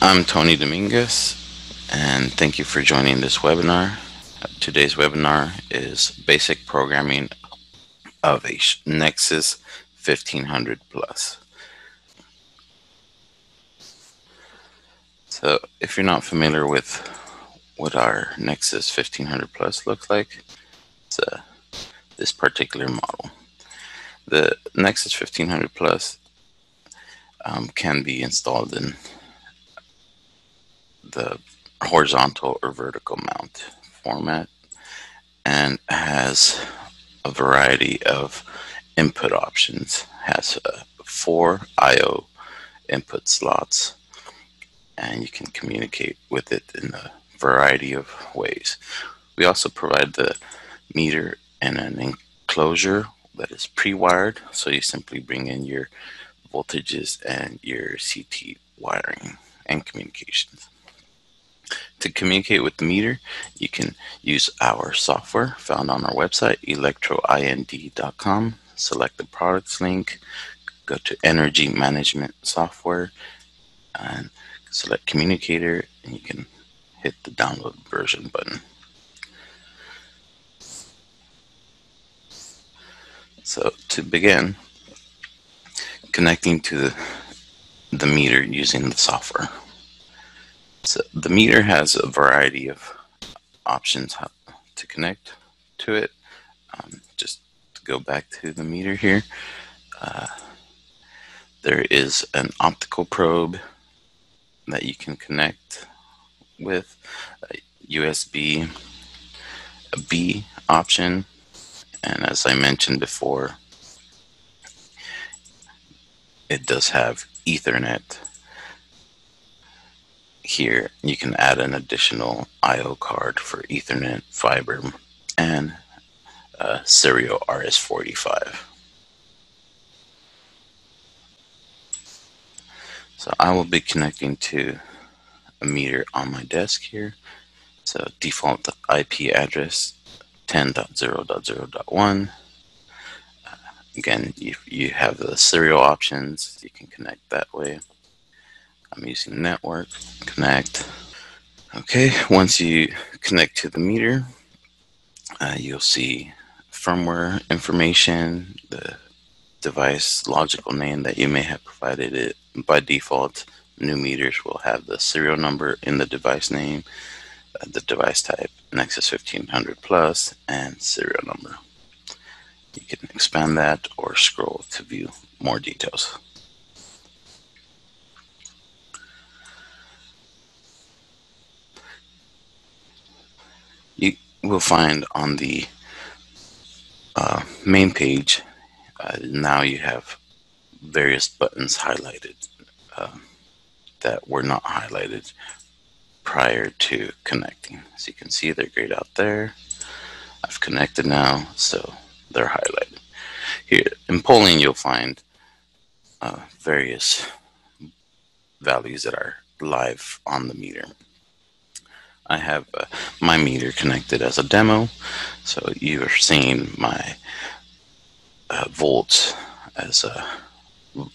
I'm Tony Dominguez, and thank you for joining this webinar. Today's webinar is Basic Programming of a Nexus 1500 Plus. So if you're not familiar with what our Nexus 1500 Plus looks like, it's this particular model. The Nexus 1500 Plus can be installed in the horizontal or vertical mount format and has a variety of input options. Has 4 I/O input slots, and you can communicate with it in a variety of ways. We also provide the meter in an enclosure that is pre-wired, so you simply bring in your voltages and your CT wiring and communications. To communicate with the meter, you can use our software found on our website, electroind.com. Select the products link, go to Energy Management Software, and select Communicator, and you can hit the download version button. So to begin, connecting to the meter using the software. So the meter has a variety of options how to connect to it. Just to go back to the meter here, there is an optical probe that you can connect with, a USB B option, and as I mentioned before, it does have Ethernet. Here you can add an additional I/O card for Ethernet, fiber, and serial RS-485. So I will be connecting to a meter on my desk here. So default IP address 10.0.0.1. Again, you have the serial options. You can connect that way. I'm using network, connect. Okay, once you connect to the meter, you'll see firmware information, the device logical name that you may have provided it. By default, new meters will have the serial number in the device name, the device type, Nexus 1500 Plus, and serial number. You can expand that or scroll to view more details. You will find on the main page, now you have various buttons highlighted that were not highlighted prior to connecting. So you can see they're grayed out there. I've connected now, so they're highlighted. Here in polling, you'll find various values that are live on the meter. I have my meter connected as a demo, so you are seeing my volts as a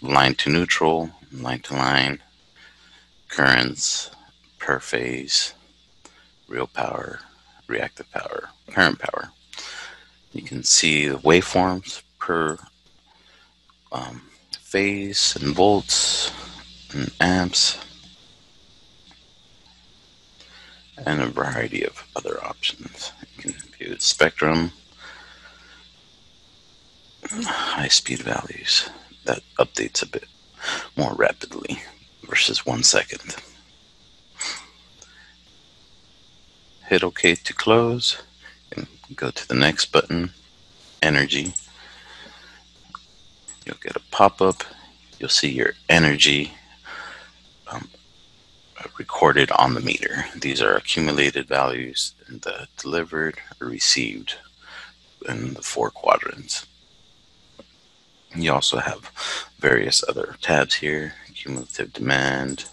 line to neutral, line to line, currents per phase, real power, reactive power, current power. You can see the waveforms per phase and volts and amps, and a variety of other options. You can view the spectrum, high speed values. That updates a bit more rapidly versus 1 second. Hit OK to close and go to the next button, energy. You'll get a pop-up. You'll see your energy recorded on the meter. These are accumulated values and delivered or received in the 4 quadrants. You also have various other tabs here: cumulative demand,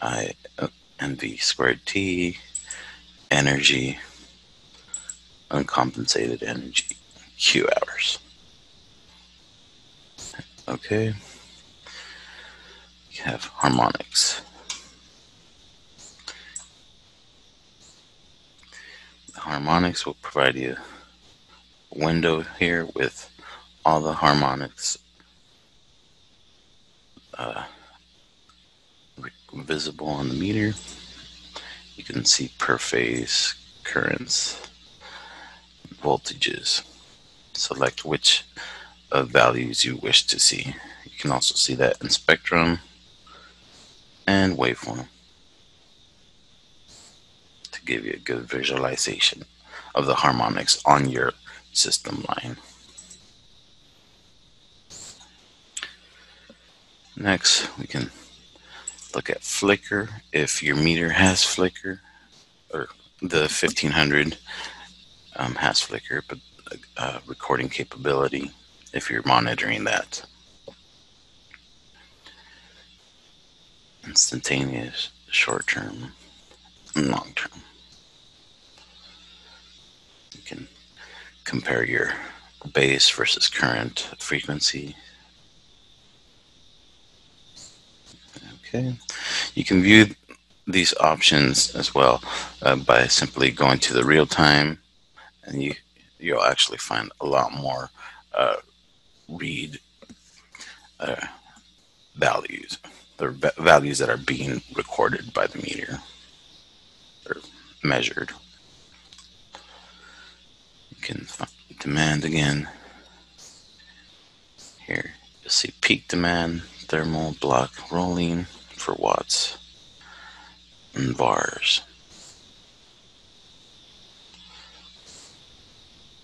NV squared T, energy, uncompensated energy, Q hours. Okay. You have harmonics. harmonics will provide you a window here with all the harmonics visible on the meter. You can see per phase, currents, voltages. Select which values you wish to see. You can also see that in spectrum and waveform to give you a good visualization of the harmonics on your system line. Next, we can look at flicker. If your meter has flicker, or the 1500 has flicker, but recording capability if you're monitoring that. Instantaneous, short term, and long term. You can compare your base versus current frequency. Okay, you can view these options as well by simply going to the real time, and you'll actually find a lot more read values, the values that are being recorded by the meter or measured. You can find demand again. Here you'll see peak demand, thermal, block, rolling for watts and bars.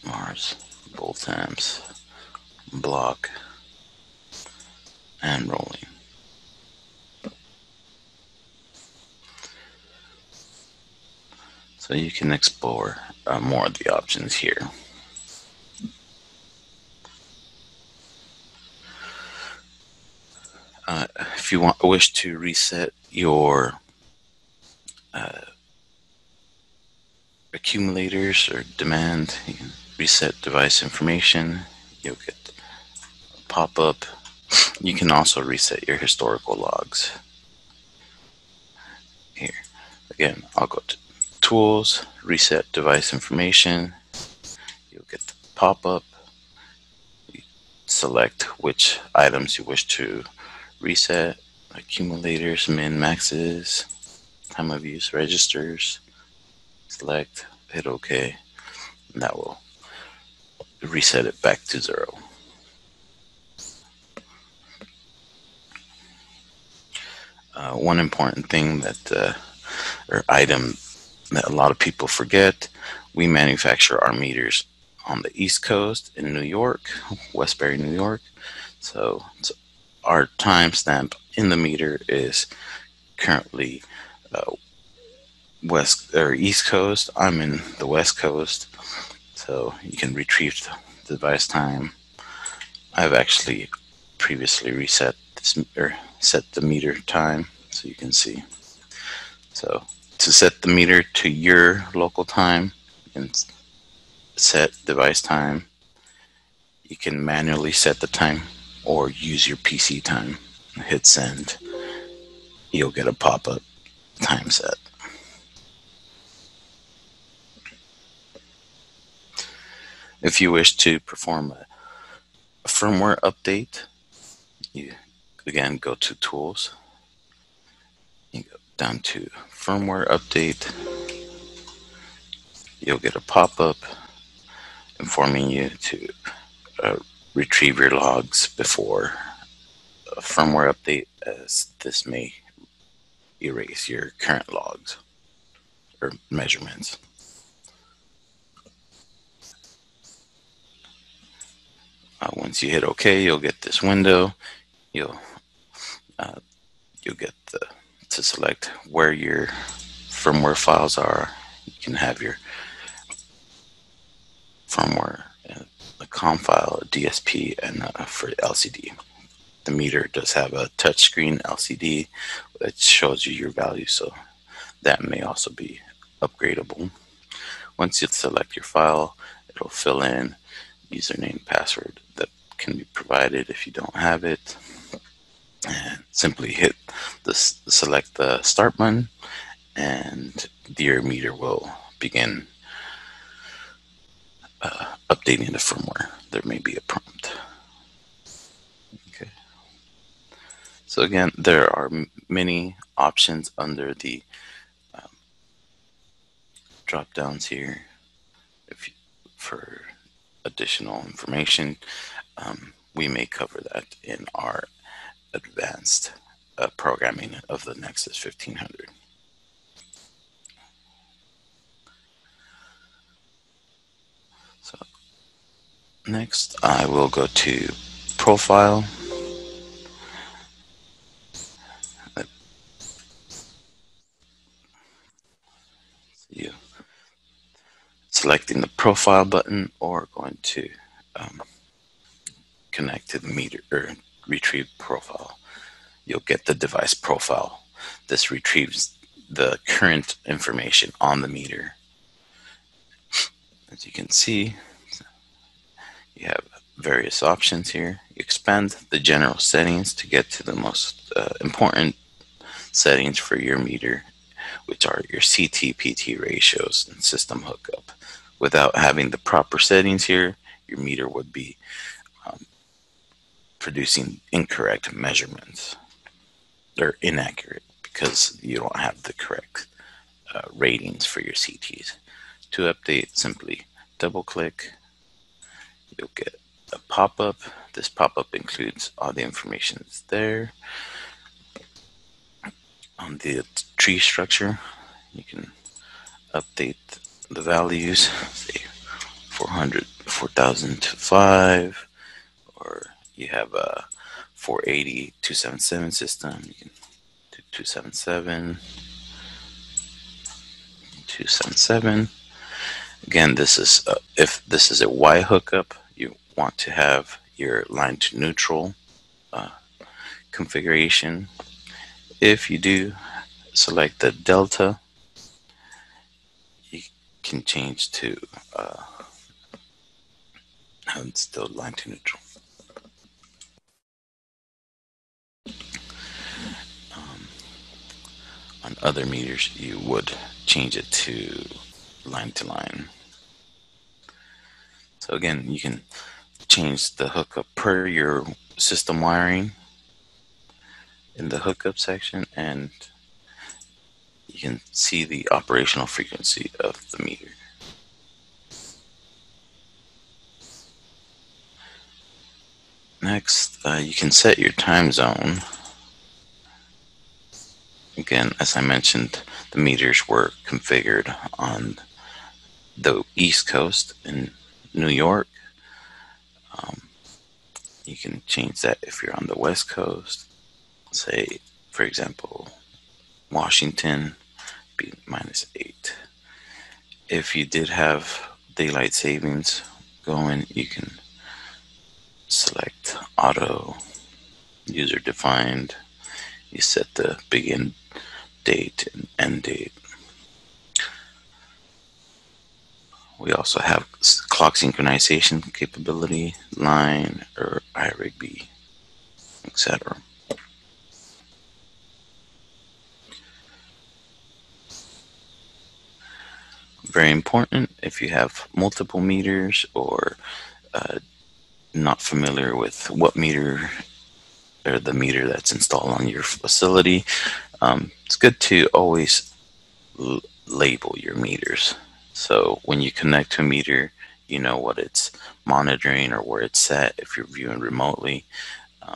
Bars, volt amps, block, and rolling. So you can explore more of the options here. If you wish to reset your accumulators or demand, you can reset device information. You'll get a pop-up. You can also reset your historical logs. Here, again, I'll go to Tools, Reset Device Information. You'll get the pop-up. You select which items you wish to reset, accumulators, min, maxes, time of use registers. Select, hit OK, and that will reset it back to 0. One important thing that, or item that a lot of people forget, we manufacture our meters on the East Coast in New York, Westbury, New York. So our timestamp in the meter is currently West or East Coast. I'm in the West Coast, so you can retrieve the device time. I've actually previously reset this or set the meter time, so you can see. So to set the meter to your local time, you can set device time. You can manually set the time or use your PC time. Hit send. You'll get a pop-up time set. If you wish to perform a firmware update, you again go to Tools. You go down to Firmware Update. You'll get a pop-up informing you to retrieve your logs before a firmware update, as this may erase your current logs or measurements. Once you hit OK, you'll get this window. You'll get to select where your firmware files are. You can have your firmware, a COM file, a DSP, and for LCD. The meter does have a touchscreen LCD that shows you your value, so that may also be upgradable. Once you select your file, it'll fill in username, password that can be provided if you don't have it, and simply hit select the start button, and your meter will begin updating the firmware, there may be a prompt. Okay. So again, there are many options under the drop downs here. For additional information, we may cover that in our advanced programming of the Nexus 1500. So next, I will go to Profile. You selecting the Profile button or going to connect to the meter or retrieve profile. You'll get the device profile. This retrieves the current information on the meter. As you can see, you have various options here. You expand the general settings to get to the most important settings for your meter, which are your CT-PT ratios and system hookup. Without having the proper settings here, your meter would be producing incorrect measurements. They're inaccurate because you don't have the correct ratings for your CTs. To update, simply double click. You'll get a pop-up. This pop-up includes all the information that's there. On the tree structure, you can update the values, say 400, 4000 to 5, or you have a 480, 277 system, you can do 277, 277. Again, this is if this is a Y hookup, you want to have your line to neutral configuration. If you do select the delta, you can change to still line to neutral. On other meters, you would change it to line. So again, you can change the hookup per your system wiring in the hookup section, and you can see the operational frequency of the meter. Next, you can set your time zone. Again, as I mentioned, the meters were configured on the East Coast in New York. You can change that if you're on the West Coast. Say, for example, Washington be -8. If you did have daylight savings going, you can select auto, user defined. You set the begin date and end date. We also have clock synchronization capability, line or iRigB, etc. Very important if you have multiple meters or not familiar with what meter or the meter that's installed on your facility. It's good to always label your meters. So when you connect to a meter, you know what it's monitoring or where it's set if you're viewing remotely.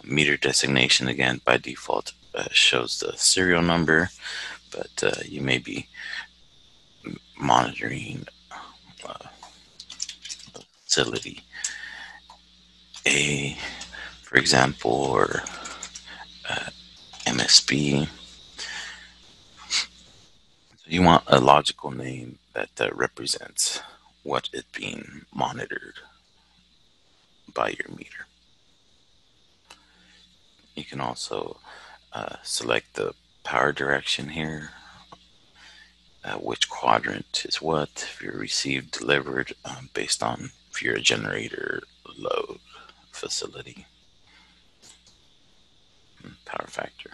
Meter designation, again, by default shows the serial number, but you may be monitoring facility A, for example, or MSB. You want a logical name that represents what is being monitored by your meter. You can also select the power direction here, which quadrant is what, if you're received, delivered, based on if you're a generator load facility. Power factor.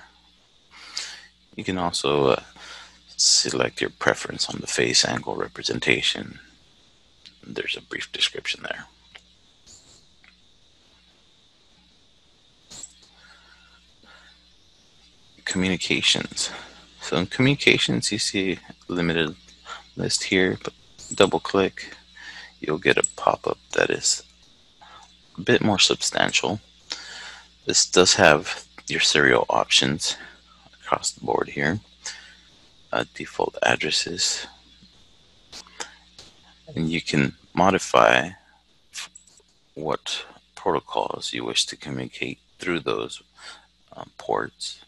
You can also select your preference on the phase angle representation. there's a brief description there. Communications. So in communications, you see limited list here, but double click, you'll get a pop-up that is a bit more substantial. This does have your serial options across the board here, default addresses, and you can modify what protocols you wish to communicate through those ports.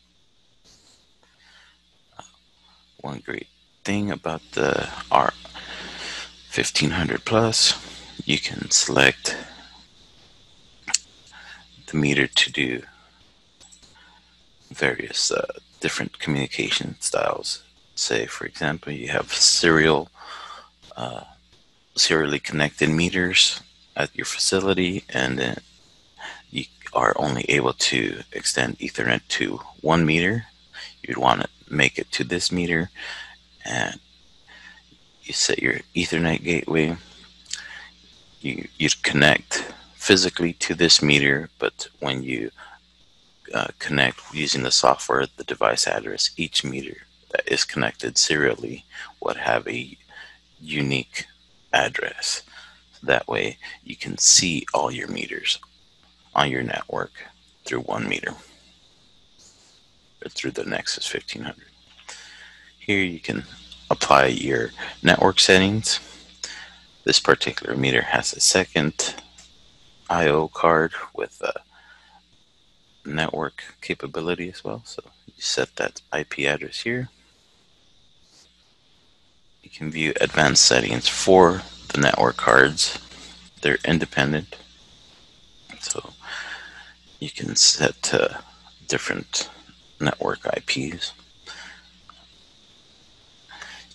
One great thing about the R1500 Plus, you can select the meter to do various different communication styles. Say, for example, you have serially connected meters at your facility, and then you are only able to extend Ethernet to 1 meter. You'd want to make it to this meter, and you set your Ethernet gateway. You'd connect physically to this meter, but when you connect using the software, the device address, each meter that is connected serially would have a unique address. That way you can see all your meters on your network through 1 meter, or through the Nexus 1500. Here you can apply your network settings. This particular meter has a second I/O card with a network capability as well. So you set that IP address here. You can view advanced settings for the network cards. They're independent, so you can set different network IPs.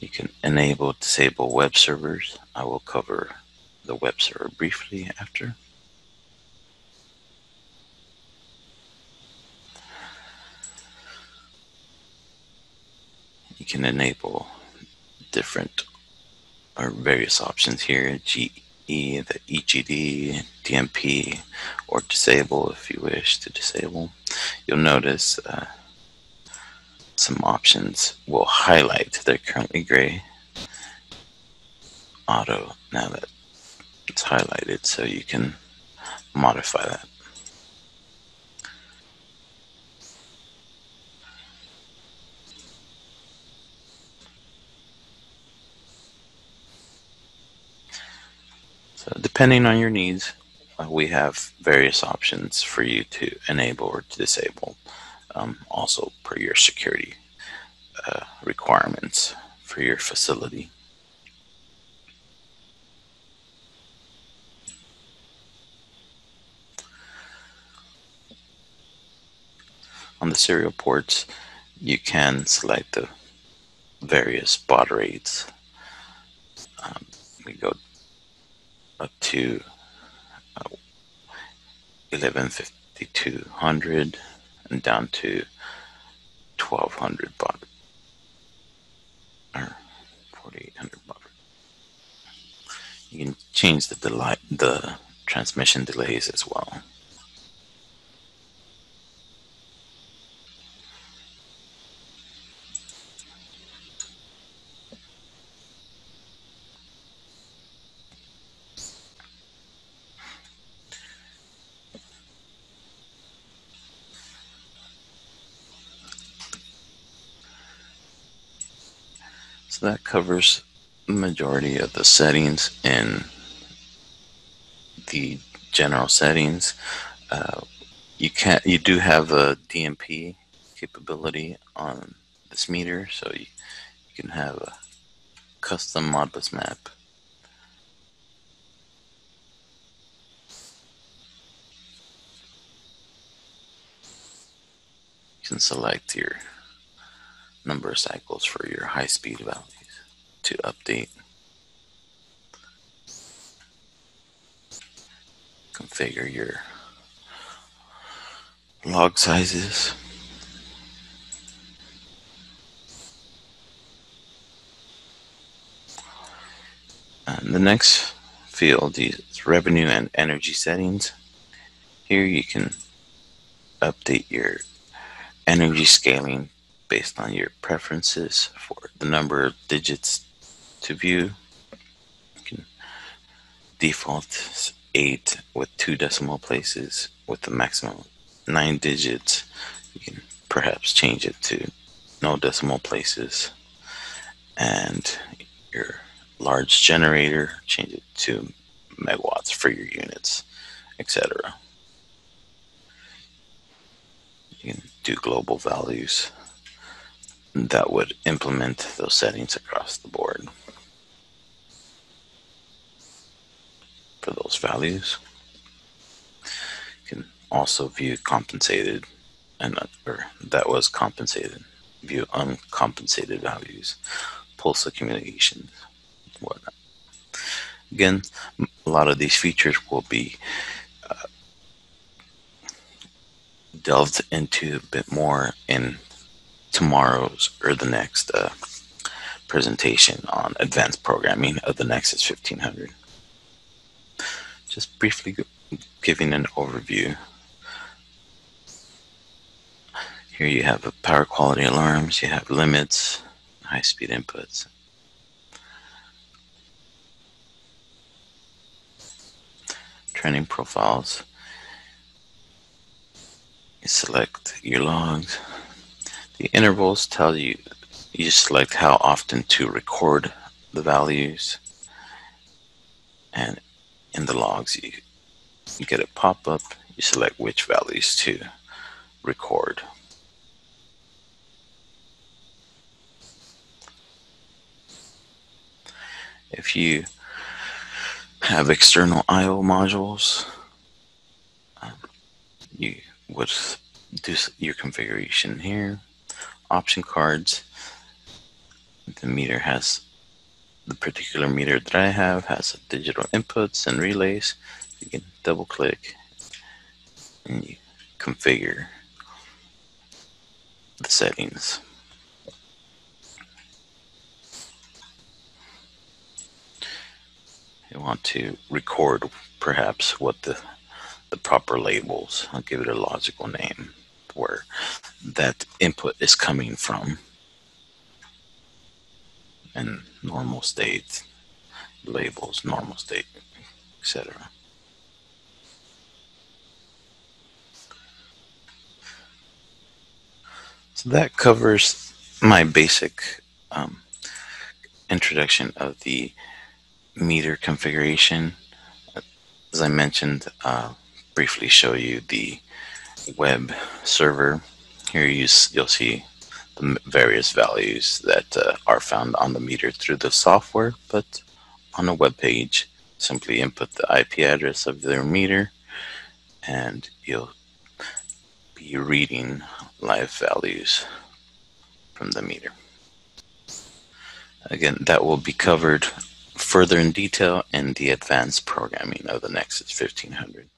You can enable, disable web servers. I will cover the web server briefly after. You can enable different or various options here, GE, the EGD, DMP, or disable if you wish to disable. You'll notice some options will highlight. They're currently gray. Auto, now that it's highlighted, so you can modify that. So depending on your needs, we have various options for you to enable or to disable, also per your security requirements for your facility. On the serial ports, you can select the various baud rates. We go up to 115200 and down to 1200 baud, or 4800 baud. You can change the transmission delays as well. So that covers the majority of the settings in the general settings. You do have a DMP capability on this meter, so you can have a custom Modbus map. You can select your number of cycles for your high-speed values to update. Configure your log sizes. And the next field is revenue and energy settings. Here you can update your energy scaling based on your preferences for the number of digits to view. You can default 8 with 2 decimal places with a maximum of 9 digits. You can perhaps change it to no decimal places, and your large generator, change it to megawatts for your units, etc. You can do global values that would implement those settings across the board for those values. You can also view compensated or that was compensated, view uncompensated values, pulse accumulations, whatnot. Again, a lot of these features will be delved into a bit more in tomorrow's or the next presentation on advanced programming of the Nexus 1500. Just briefly giving an overview. Here you have power quality alarms, you have limits, high-speed inputs. Training profiles. You select your logs. The intervals tell you, you select how often to record the values, and in the logs you get a pop-up, you select which values to record. If you have external I/O modules, you would do your configuration here. Option cards. The meter has, the particular meter that I have has digital inputs and relays. You can double click and you configure the settings. You want to record perhaps what the proper labels. I'll give it a logical name where that input is coming from, and normal state labels, normal state, etc. So that covers my basic introduction of the meter configuration. As I mentioned, briefly show you the web server. Here you'll see the various values that are found on the meter through the software, but on a web page, simply input the IP address of their meter and you'll be reading live values from the meter. Again, that will be covered further in detail in the advanced programming of the Nexus 1500.